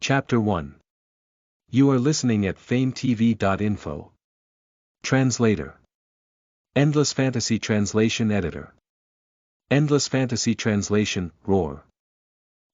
Chapter 1. You are listening at FameTV.info. Translator. Endless Fantasy Translation Editor. Endless Fantasy Translation, Roar.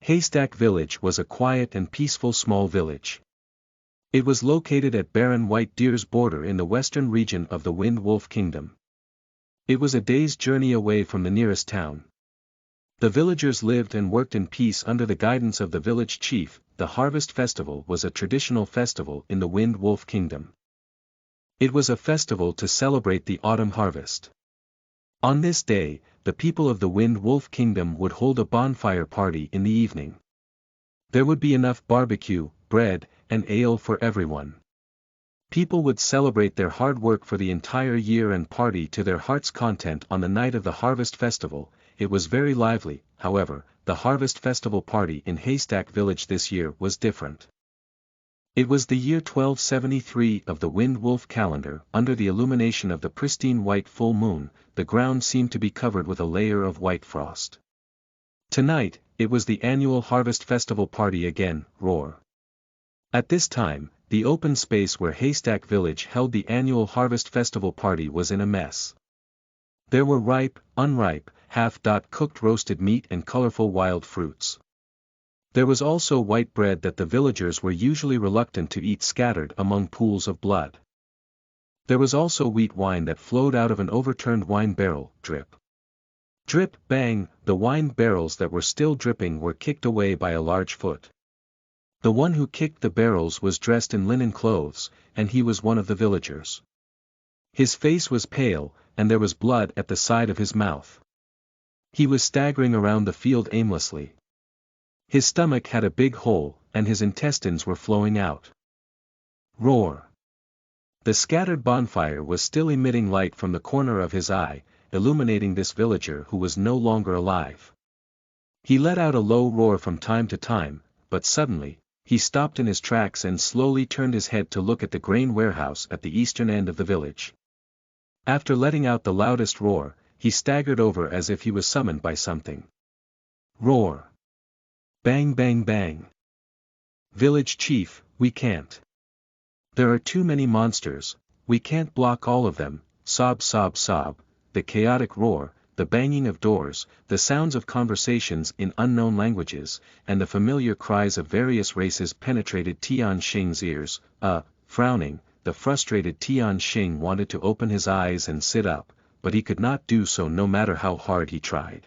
Haystack Village was a quiet and peaceful small village. It was located at barren White Deer's border in the western region of the Wind Wolf Kingdom. It was a day's journey away from the nearest town. The villagers lived and worked in peace under the guidance of the village chief. The Harvest Festival was a traditional festival in the Wind Wolf Kingdom. It was a festival to celebrate the autumn harvest. On this day, the people of the Wind Wolf Kingdom would hold a bonfire party in the evening. There would be enough barbecue, bread, and ale for everyone. People would celebrate their hard work for the entire year and party to their heart's content on the night of the Harvest Festival. It was very lively. However, the Harvest Festival party in Haystack Village this year was different. It was the year 1273 of the Wind Wolf calendar. Under the illumination of the pristine white full moon, the ground seemed to be covered with a layer of white frost. Tonight, it was the annual Harvest Festival party again, Roar. At this time, the open space where Haystack Village held the annual Harvest Festival party was in a mess. There were ripe, unripe, half-cooked roasted meat and colorful wild fruits. There was also white bread that the villagers were usually reluctant to eat, scattered among pools of blood. There was also wheat wine that flowed out of an overturned wine barrel. Drip. Drip, bang. The wine barrels that were still dripping were kicked away by a large foot. The one who kicked the barrels was dressed in linen clothes, and he was one of the villagers. His face was pale, and there was blood at the side of his mouth. He was staggering around the field aimlessly. His stomach had a big hole, and his intestines were flowing out. Roar. The scattered bonfire was still emitting light from the corner of his eye, illuminating this villager who was no longer alive. He let out a low roar from time to time, but suddenly, he stopped in his tracks and slowly turned his head to look at the grain warehouse at the eastern end of the village. After letting out the loudest roar, he staggered over as if he was summoned by something. Roar. Bang bang bang. Village chief, we can't. There are too many monsters, we can't block all of them. Sob sob sob. The chaotic roar, the banging of doors, the sounds of conversations in unknown languages, and the familiar cries of various races penetrated Tian Xing's ears. Frowning, the frustrated Tian Xing wanted to open his eyes and sit up, but he could not do so no matter how hard he tried.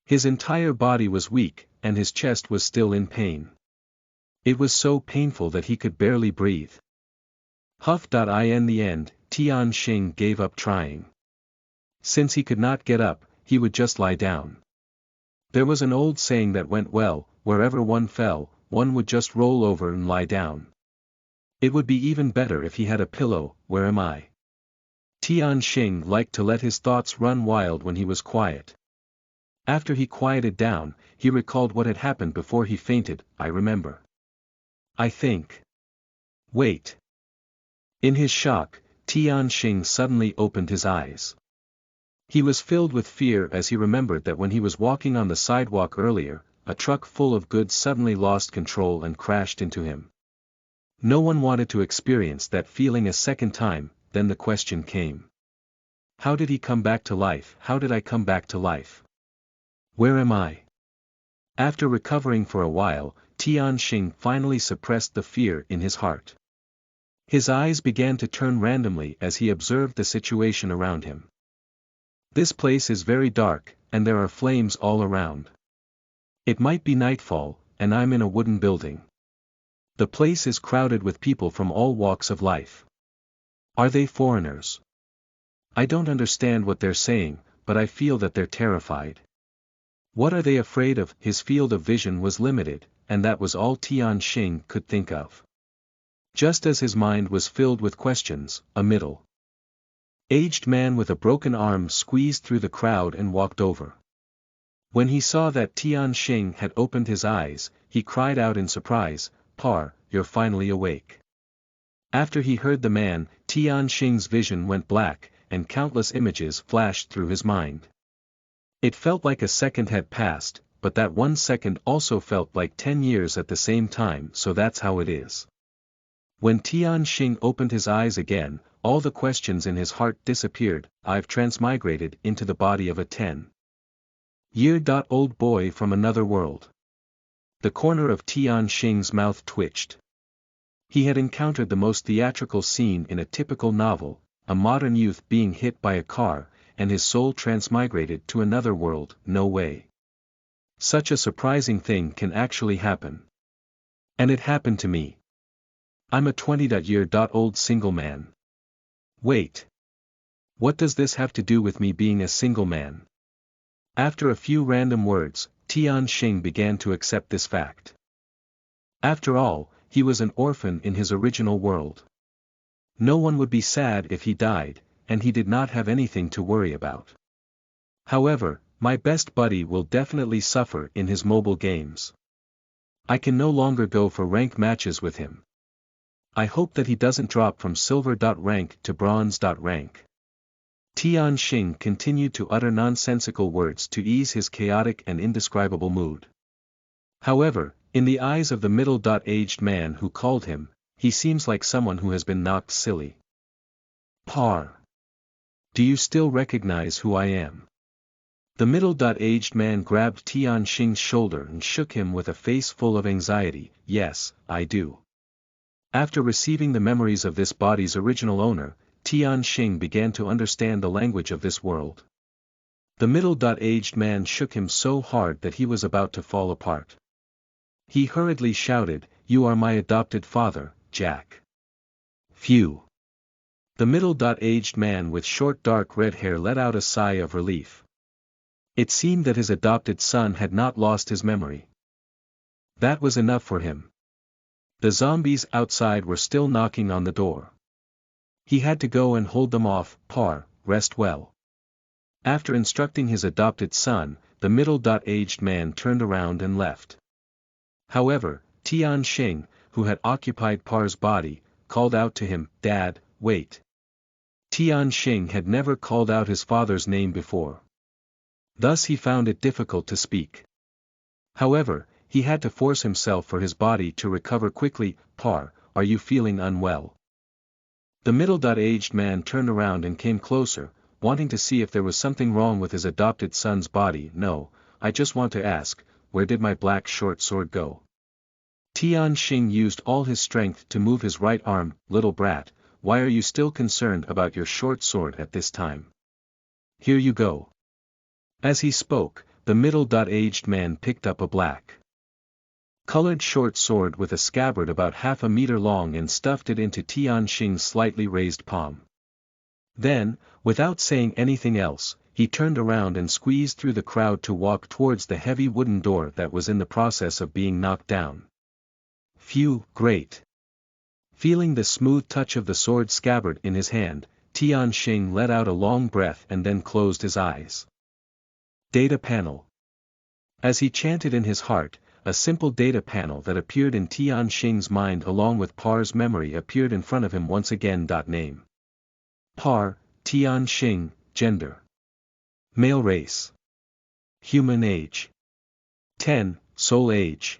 His entire body was weak, and his chest was still in pain. It was so painful that he could barely breathe. In the end, Tian Xing gave up trying. Since he could not get up, he would just lie down. There was an old saying that went well: wherever one fell, one would just roll over and lie down. It would be even better if he had a pillow. Where am I? Tian Xing liked to let his thoughts run wild when he was quiet. After he quieted down, he recalled what had happened before he fainted. I remember. I think. Wait. In his shock, Tian Xing suddenly opened his eyes. He was filled with fear as he remembered that when he was walking on the sidewalk earlier, a truck full of goods suddenly lost control and crashed into him. No one wanted to experience that feeling a second time. Then the question came. How did he come back to life? How did I come back to life? Where am I? After recovering for a while, Tian Xing finally suppressed the fear in his heart. His eyes began to turn randomly as he observed the situation around him. This place is very dark, and there are flames all around. It might be nightfall, and I'm in a wooden building. The place is crowded with people from all walks of life. Are they foreigners? I don't understand what they're saying, but I feel that they're terrified. What are they afraid of? His field of vision was limited, and that was all Tian Xing could think of. Just as his mind was filled with questions, a middle-aged man with a broken arm squeezed through the crowd and walked over. When he saw that Tian Xing had opened his eyes, he cried out in surprise, "Par, you're finally awake." After he heard the man, Tian Xing's vision went black, and countless images flashed through his mind. It felt like a second had passed, but that 1 second also felt like 10 years at the same time, so that's how it is. When Tianxing opened his eyes again, all the questions in his heart disappeared. I've transmigrated into the body of a 10-year-old boy from another world. The corner of Tianxing's mouth twitched. He had encountered the most theatrical scene in a typical novel, a modern youth being hit by a car, and his soul transmigrated to another world. No way. Such a surprising thing can actually happen. And it happened to me. I'm a 20-year-old single man. Wait. What does this have to do with me being a single man? After a few random words, Tianxing began to accept this fact. After all, he was an orphan in his original world. No one would be sad if he died, and he did not have anything to worry about. However, my best buddy will definitely suffer in his mobile games. I can no longer go for rank matches with him. I hope that he doesn't drop from silver rank to bronze rank. Tianxing continued to utter nonsensical words to ease his chaotic and indescribable mood. However, in the eyes of the middle-aged man who called him, he seems like someone who has been knocked silly. Par. Do you still recognize who I am? The middle-aged man grabbed Tianxing's shoulder and shook him with a face full of anxiety. Yes, I do. After receiving the memories of this body's original owner, Tianxing began to understand the language of this world. The middle-aged man shook him so hard that he was about to fall apart. He hurriedly shouted, "You are my adopted father, Jack." Phew. The middle-aged man with short dark red hair let out a sigh of relief. It seemed that his adopted son had not lost his memory. That was enough for him. The zombies outside were still knocking on the door. He had to go and hold them off. Par, rest well. After instructing his adopted son, the middle-aged man turned around and left. However, Tianxing, who had occupied Par's body, called out to him, "Dad, wait." Tianxing had never called out his father's name before. Thus he found it difficult to speak. However, he had to force himself for his body to recover quickly. "Par, are you feeling unwell?" The middle-aged man turned around and came closer, wanting to see if there was something wrong with his adopted son's body. "No, I just want to ask, where did my black short sword go?" Tianxing used all his strength to move his right arm. "Little brat, why are you still concerned about your short sword at this time? Here you go." As he spoke, the middle-aged man picked up a black-colored short sword with a scabbard about half a meter long and stuffed it into Tianxing's slightly raised palm. Then, without saying anything else, he turned around and squeezed through the crowd to walk towards the heavy wooden door that was in the process of being knocked down. Phew, great. Feeling the smooth touch of the sword scabbard in his hand, Tianxing let out a long breath and then closed his eyes. Data panel. As he chanted in his heart, a simple data panel that appeared in Tianxing's mind along with Par's memory appeared in front of him once again. Name. Par, Tianxing, gender. Male race. Human age. 10, soul age.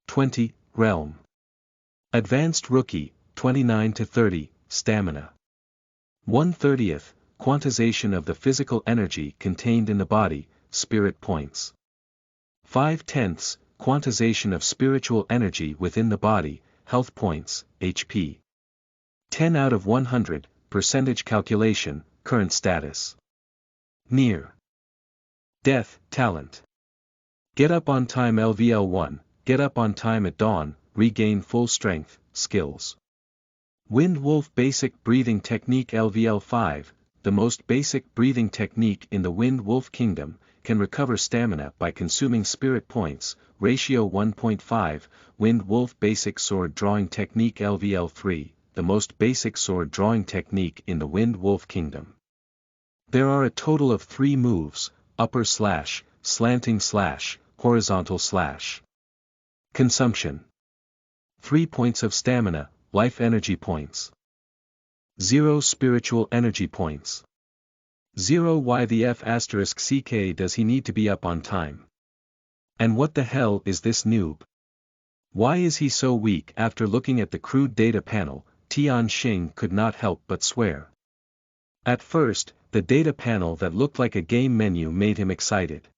20, realm. Advanced rookie, 29 to 30, stamina. 1/30th, quantization of the physical energy contained in the body, spirit points. 5/10ths, quantization of spiritual energy within the body, health points, HP. 10 out of 100, percentage calculation, current status. Near death, talent. Get up on time LVL1, get up on time at dawn, regain full strength, skills. Wind Wolf basic breathing technique LVL5, the most basic breathing technique in the Wind Wolf Kingdom, can recover stamina by consuming spirit points, ratio 1.5, Wind Wolf basic sword drawing technique LVL3, the most basic sword drawing technique in the Wind Wolf Kingdom. There are a total of 3 moves, upper slash, slanting slash, horizontal slash. Consumption. 3 points of stamina, life energy points. 0 spiritual energy points. 0 Why the F***ck does he need to be up on time? And what the hell is this noob? Why is he so weak? After looking at the crude data panel, Tianxing could not help but swear. At first, the data panel that looked like a game menu made him excited.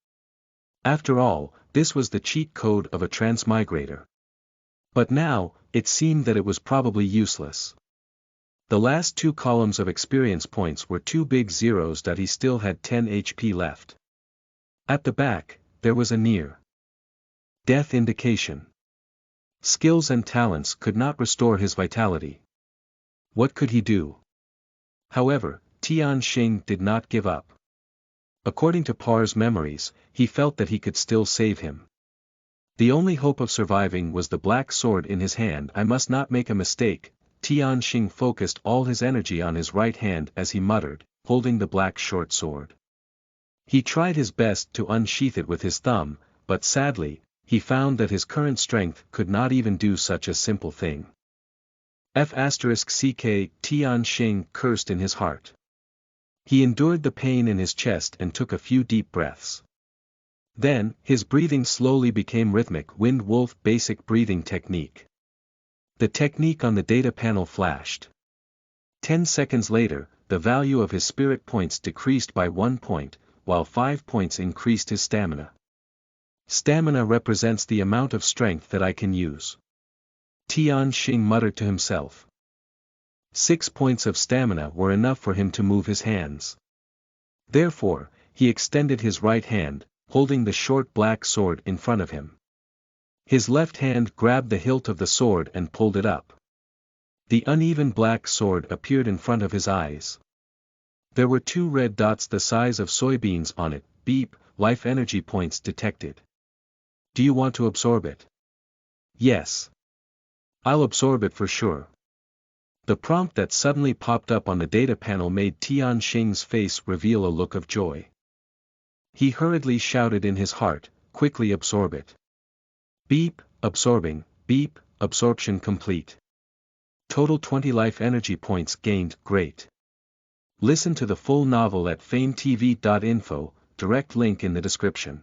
After all, this was the cheat code of a transmigrator. But now, it seemed that it was probably useless. The last 2 columns of experience points were 2 big zeros that he still had 10 HP left. At the back, there was a near death indication. Skills and talents could not restore his vitality. What could he do? However, Tianxing did not give up. According to Par's memories, he felt that he could still save him. The only hope of surviving was the black sword in his hand. I must not make a mistake. Tianxing focused all his energy on his right hand as he muttered, holding the black short sword. He tried his best to unsheath it with his thumb, but sadly, he found that his current strength could not even do such a simple thing. F***ck Tianxing cursed in his heart. He endured the pain in his chest and took a few deep breaths. Then, his breathing slowly became rhythmic. Wind Wolf basic breathing technique. The technique on the data panel flashed. 10 seconds later, the value of his spirit points decreased by 1 point, while 5 points increased his stamina. Stamina represents the amount of strength that I can use. Tianxing muttered to himself. 6 points of stamina were enough for him to move his hands. Therefore, he extended his right hand, holding the short black sword in front of him. His left hand grabbed the hilt of the sword and pulled it up. The uneven black sword appeared in front of his eyes. There were 2 red dots the size of soybeans on it. Beep, life energy points detected. Do you want to absorb it? Yes. I'll absorb it for sure. The prompt that suddenly popped up on the data panel made Tianxing's face reveal a look of joy. He hurriedly shouted in his heart, quickly absorb it. Beep, absorbing, beep, absorption complete. Total 20 life energy points gained. Great. Listen to the full novel at FameTV.info, direct link in the description.